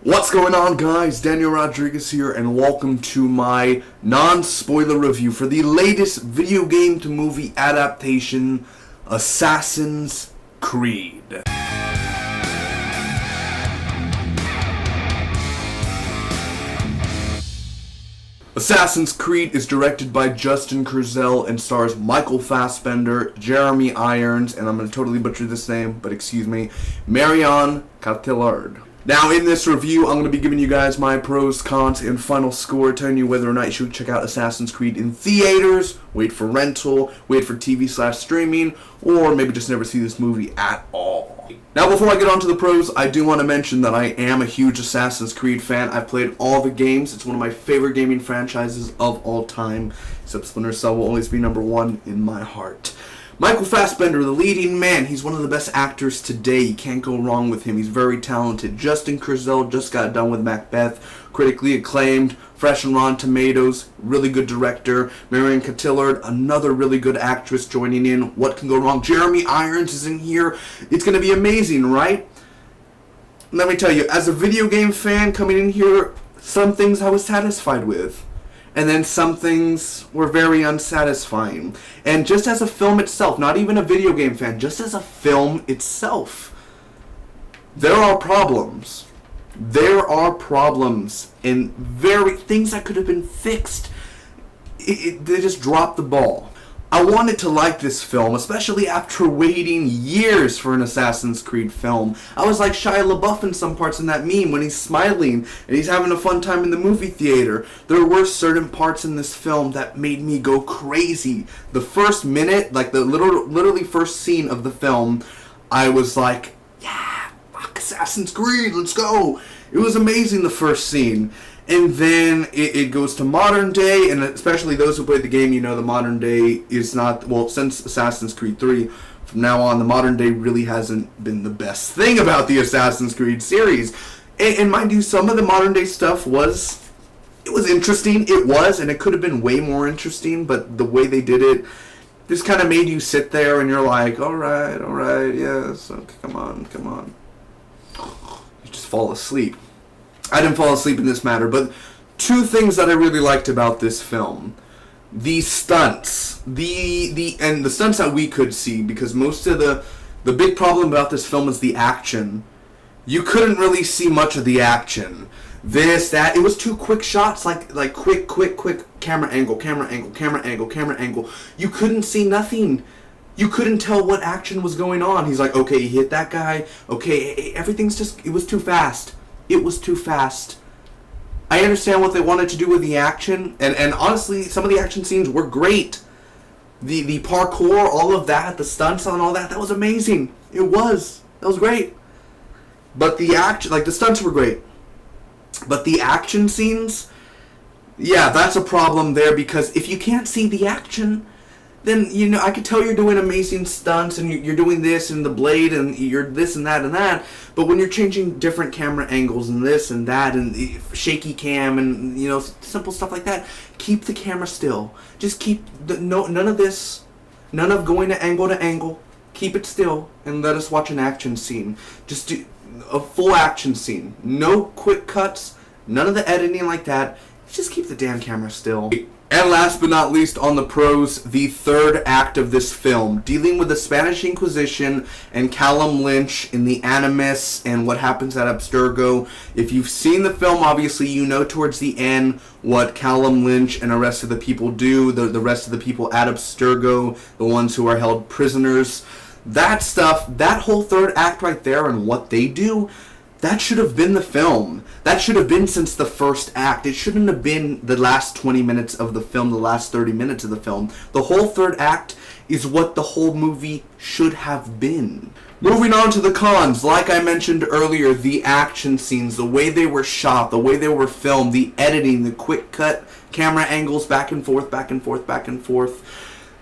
What's going on, guys? Daniel Rodriguez here, and welcome to my non-spoiler review for the latest video game to movie adaptation, Assassin's Creed. Assassin's Creed is directed by Justin Kurzel and stars Michael Fassbender, Jeremy Irons, and I'm going to totally butcher this name, but excuse me, Marion Cotillard. Now, in this review, I'm going to be giving you guys my pros, cons, and final score, telling you whether or not you should check out Assassin's Creed in theaters, wait for rental, wait for TV/streaming, or maybe just never see this movie at all. Now, before I get on to the pros, I do want to mention that I am a huge Assassin's Creed fan. I've played all the games. It's one of my favorite gaming franchises of all time, except Splinter Cell will always be number one in my heart. Michael Fassbender, the leading man, he's one of the best actors today. You can't go wrong with him. He's very talented. Justin Kurzel just got done with Macbeth, critically acclaimed, fresh and Rotten Tomatoes, really good director. Marion Cotillard, another really good actress joining in. What can go wrong? Jeremy Irons is in here. It's going to be amazing, right? Let me tell you, as a video game fan coming in here, some things I was satisfied with. And then some things were very unsatisfying. And just as a film itself, not even a video game fan, just as a film itself, there are problems. There are problems and things that could have been fixed. They just dropped the ball. I wanted to like this film, especially after waiting years for an Assassin's Creed film. I was like Shia LaBeouf in some parts in that meme when he's smiling and he's having a fun time in the movie theater. There were certain parts in this film that made me go crazy. The first minute, like the literally first scene of the film, I was like, yeah, fuck Assassin's Creed, let's go. It was amazing, the first scene. And then it goes to modern day, and especially those who played the game, you know the modern day is not, well, since Assassin's Creed 3, from now on, the modern day really hasn't been the best thing about the Assassin's Creed series. And mind you, some of the modern day stuff was interesting. It was, and it could have been way more interesting, but the way they did it just kind of made you sit there and you're like, alright, yes, okay, come on. You just fall asleep. I didn't fall asleep in this matter, but two things that I really liked about this film. The stunts. And the stunts that we could see, because most of the big problem about this film is the action. You couldn't really see much of the action. It was too quick shots, like quick camera angle. You couldn't see nothing. You couldn't tell what action was going on. He's like, okay, he hit that guy. Okay, everything's just, it was too fast. It was too fast. I understand what they wanted to do with the action, and honestly, some of the action scenes were great. The parkour, all of that, the stunts and all that was amazing. That was great. But the action, like the stunts were great. But the action scenes, yeah, that's a problem there, because if you can't see the action, then, you know, I could tell you're doing amazing stunts and you're doing this and the blade and you're this and that, but when you're changing different camera angles and this and that and shaky cam and, you know, simple stuff like that, keep the camera still. Just keep, none of this, none of going to angle. Keep it still and let us watch an action scene. Just do a full action scene. No quick cuts, none of the editing like that. Just keep the damn camera still. And last but not least on the pros, the third act of this film, dealing with the Spanish Inquisition and Callum Lynch in the Animus and what happens at Abstergo. If you've seen the film, obviously you know towards the end what Callum Lynch and the rest of the people do, the rest of the people at Abstergo, the ones who are held prisoners. That stuff, that whole third act right there and what they do, that should have been the film. That should have been since the first act. It shouldn't have been the last 20 minutes of the film, the last 30 minutes of the film. The whole third act is what the whole movie should have been. Moving on to the cons, like I mentioned earlier, the action scenes, the way they were shot, the way they were filmed, the editing, the quick cut camera angles back and forth.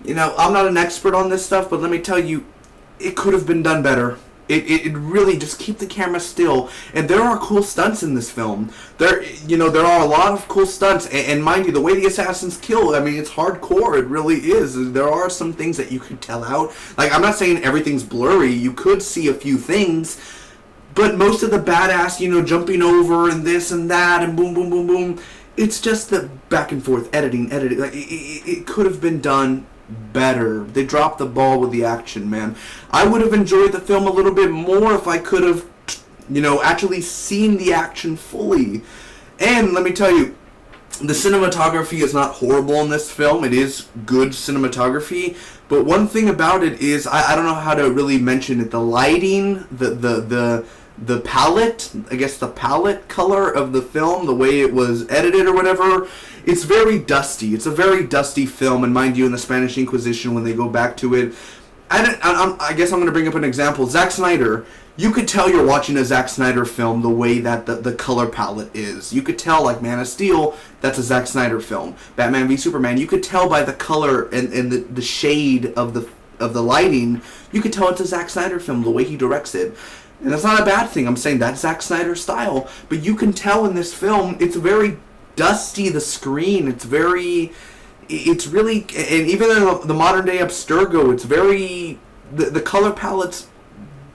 You know, I'm not an expert on this stuff, but let me tell you, it could have been done better. It really, just keep the camera still. And there are cool stunts in this film. There are a lot of cool stunts. And mind you, the way the assassins kill, I mean, it's hardcore. It really is. There are some things that you could tell out. Like, I'm not saying everything's blurry. You could see a few things. But most of the badass, you know, jumping over and this and that and boom, boom, boom, boom, it's just the back and forth editing. Like, it could have been done better. They dropped the ball with the action, man. I would have enjoyed the film a little bit more if I could have, you know, actually seen the action fully. And let me tell you, the cinematography is not horrible in this film. It is good cinematography. But one thing about it is, I don't know how to really mention it. The lighting, the palette, I guess the palette color of the film, the way it was edited or whatever, it's very dusty. It's a very dusty film. And mind you, in the Spanish Inquisition, when they go back to it, I guess I'm going to bring up an example. Zack Snyder, you could tell you're watching a Zack Snyder film the way that the color palette is. You could tell, like Man of Steel, that's a Zack Snyder film. Batman v Superman, you could tell by the color and the shade of the lighting, you could tell it's a Zack Snyder film, the way he directs it. And that's not a bad thing. I'm saying that's Zack Snyder's style. But you can tell in this film, it's very dusty, the screen. It's really, and even in the modern day Abstergo, it's very, the color palette's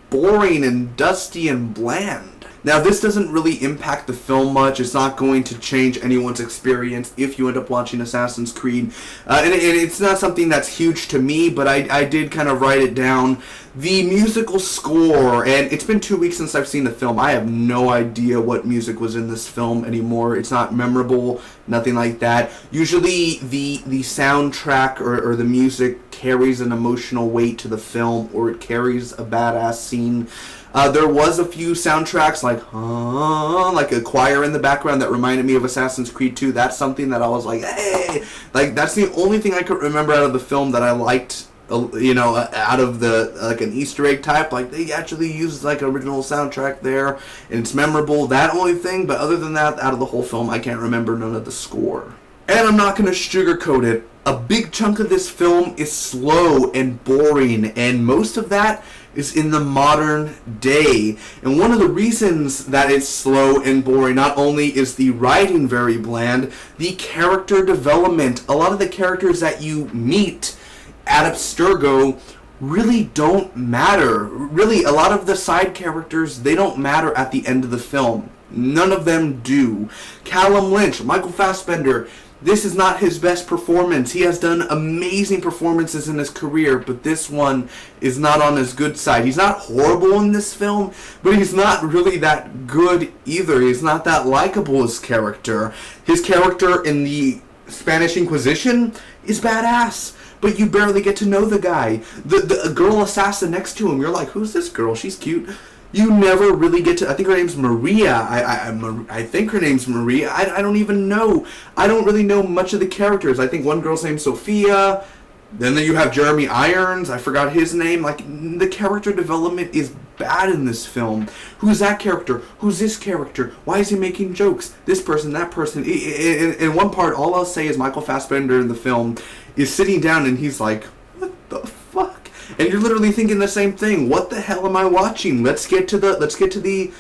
boring and dusty and bland. Now, this doesn't really impact the film much. It's not going to change anyone's experience if you end up watching Assassin's Creed. And it's not something that's huge to me, but I did kind of write it down. The musical score, and it's been 2 weeks since I've seen the film. I have no idea what music was in this film anymore. It's not memorable, nothing like that. Usually the soundtrack or the music carries an emotional weight to the film, or it carries a badass scene. There was a few soundtracks like a choir in the background that reminded me of Assassin's Creed 2. That's something that I was like, hey! Like, that's the only thing I could remember out of the film that I liked, you know, out of the, like, an Easter egg type. Like, they actually used, like, original soundtrack there, and it's memorable, that only thing. But other than that, out of the whole film, I can't remember none of the score. And I'm not going to sugarcoat it. A big chunk of this film is slow and boring, and most of that is in the modern day. And one of the reasons that it's slow and boring, not only is the writing very bland, the character development, a lot of the characters that you meet at Abstergo really don't matter. Really, a lot of the side characters, they don't matter at the end of the film. None of them do. Callum Lynch, Michael Fassbender, this is not his best performance. He has done amazing performances in his career, but this one is not on his good side. He's not horrible in this film, but he's not really that good either. He's not that likable, his character. His character in the Spanish Inquisition is badass, but you barely get to know the guy. The girl assassin next to him, you're like, who's this girl? She's cute. You never really get to, I think her name's Maria. I think her name's Maria. I don't even know. I don't really know much of the characters. I think one girl's name's Sophia. Then you have Jeremy Irons. I forgot his name. Like, the character development is bad in this film. Who's that character? Who's this character? Why is he making jokes? This person, that person. In one part, all I'll say is Michael Fassbender in the film is sitting down and he's like, what the fuck? And you're literally thinking the same thing. What the hell am I watching? Let's get to the,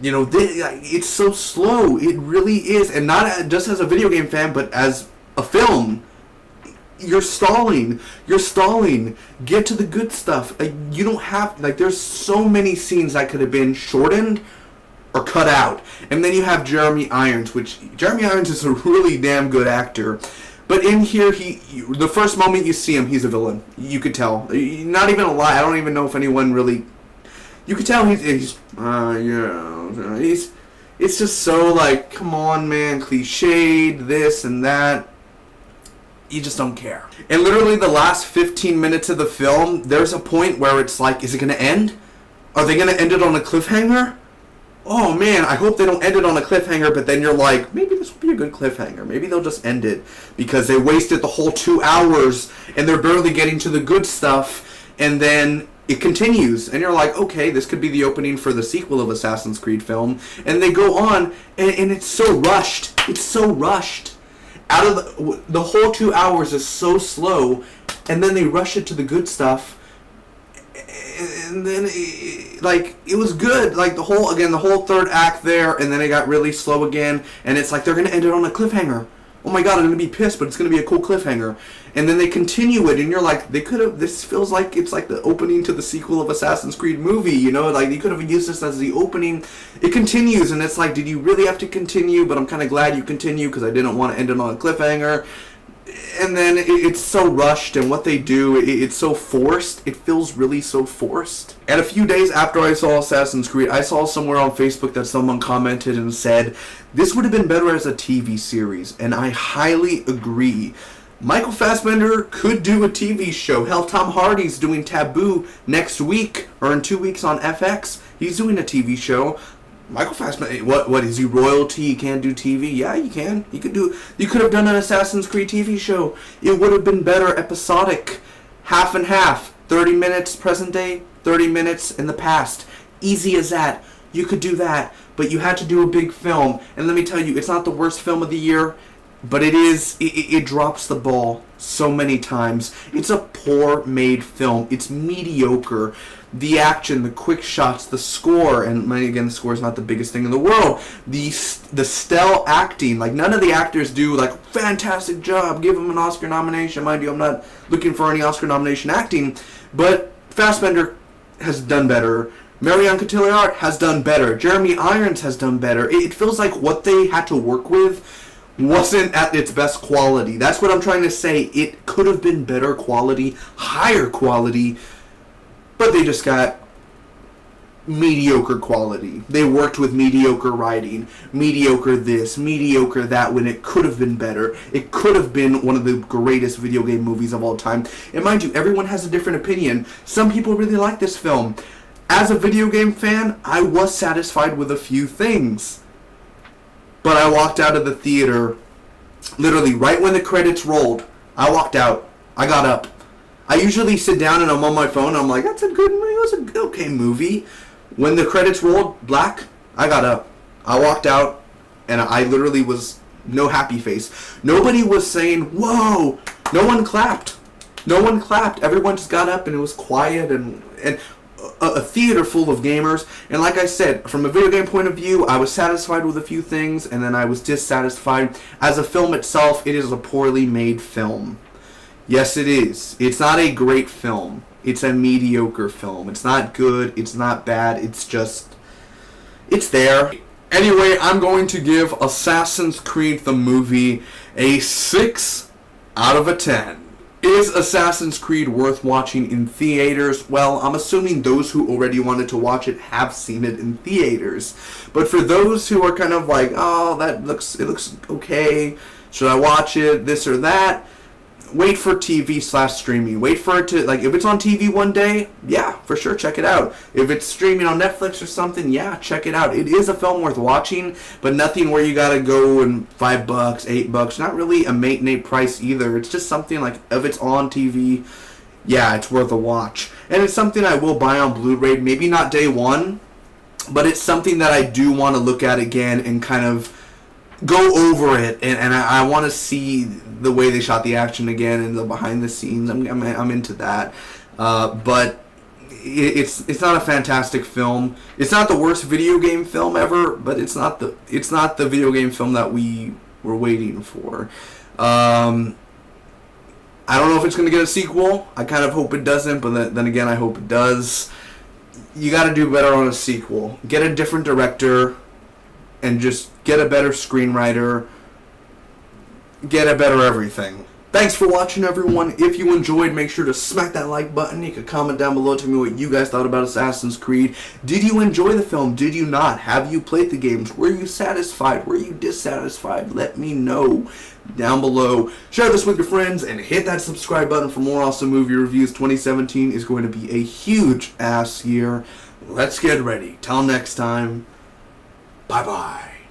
you know, it's so slow. It really is. And not just as a video game fan, but as a film. You're stalling. Get to the good stuff. You don't have, there's so many scenes that could have been shortened or cut out. And then you have Jeremy Irons, which Jeremy Irons is a really damn good actor. But in here, the first moment you see him, he's a villain. You could tell. Not even a lie. I don't even know if anyone really. You could tell he's it's just so like, come on, man, cliched, this and that. You just don't care. And literally the last 15 minutes of the film, there's a point where it's like, is it going to end? Are they going to end it on a cliffhanger? Oh man, I hope they don't end it on a cliffhanger, but then you're like, maybe this will be a good cliffhanger. Maybe they'll just end it because they wasted the whole 2 hours and they're barely getting to the good stuff, and then it continues and you're like, okay, this could be the opening for the sequel of Assassin's Creed film, and they go on and it's so rushed. It's so rushed. Out of the whole 2 hours is so slow, and then they rush it to the good stuff. And then, it was good. Like, the whole third act there, and then it got really slow again, and it's like, they're going to end it on a cliffhanger. oh my god, I'm gonna be pissed, but it's gonna be a cool cliffhanger. And then they continue it, and you're like, they could have. This feels like it's like the opening to the sequel of Assassin's Creed movie. You know, like they could have used this as the opening. It continues, and it's like, did you really have to continue? But I'm kind of glad you continue because I didn't want to end it on a cliffhanger. And then it's so rushed, and what they do, it's so forced. It feels really so forced. And a few days after I saw Assassin's Creed, I saw somewhere on Facebook that someone commented and said, this would have been better as a TV series. And I highly agree. Michael Fassbender could do a TV show. Hell, Tom Hardy's doing Taboo next week, or in 2 weeks on FX. He's doing a TV show. Michael Fassbender, what is he, royalty? You can't do TV? Yeah, you can. You could have done an Assassin's Creed TV show. It would have been better episodic. Half and half. 30 minutes present day, 30 minutes in the past. Easy as that. You could do that. But you had to do a big film. And let me tell you, it's not the worst film of the year. But it drops the ball so many times. It's a poor made film. It's mediocre. The action, the quick shots, the score, and again, the score is not the biggest thing in the world. The stealth acting, like none of the actors do like fantastic job. Give them an Oscar nomination. Mind you, I'm not looking for any Oscar nomination acting, but Fassbender has done better. Marion Cotillard has done better. Jeremy Irons has done better. It feels like what they had to work with wasn't at its best quality. That's what I'm trying to say. It could have been better quality, higher quality, but they just got mediocre quality. They worked with mediocre writing, mediocre this, mediocre that, when it could have been better. It could have been one of the greatest video game movies of all time. And mind you, everyone has a different opinion. Some people really like this film. As a video game fan, I was satisfied with a few things. But I walked out of the theater, literally right when the credits rolled. I walked out. I got up. I usually sit down and I'm on my phone and I'm like, that's a good movie. It was a good, okay movie. When the credits rolled black, I got up. I walked out and I literally was no happy face. Nobody was saying, whoa. No one clapped. No one clapped. Everyone just got up and it was quiet and a theater full of gamers. And like I said, from a video game point of view, I was satisfied with a few things and then I was dissatisfied. As a film itself, it is a poorly made film. Yes, it is. It's not a great film. It's a mediocre film. It's not good. It's not bad. It's just, it's there. Anyway, I'm going to give Assassin's Creed the movie a 6 out of a 10. Is Assassin's Creed worth watching in theaters? Well, I'm assuming those who already wanted to watch it have seen it in theaters. But for those who are kind of like, oh, it looks okay, should I watch it, this or that? Wait for TV/streaming. Wait for it to, like, if it's on TV one day, yeah, for sure, check it out. If it's streaming on Netflix or something, yeah, check it out. It is a film worth watching, but nothing where you gotta go and $5, $8. Not really a mate price either. It's just something like, if it's on TV, yeah, it's worth a watch. And it's something I will buy on Blu-ray, maybe not day one, but it's something that I do want to look at again and kind of go over it, and I want to see the way they shot the action again and the behind the scenes. I'm into that, but it's not a fantastic film. It's not the worst video game film ever, but it's not the video game film that we were waiting for. I don't know if it's going to get a sequel. I kind of hope it doesn't, but then again, I hope it does. You got to do better on a sequel. Get a different director. And just get a better screenwriter, get a better everything. Thanks for watching, everyone. If you enjoyed, make sure to smack that like button. You can comment down below to me what you guys thought about Assassin's Creed. Did you enjoy the film? Did you not? Have you played the games? Were you satisfied? Were you dissatisfied? Let me know down below. Share this with your friends and hit that subscribe button for more awesome movie reviews. 2017 is going to be a huge ass year. Let's get ready. Till next time. Bye-bye.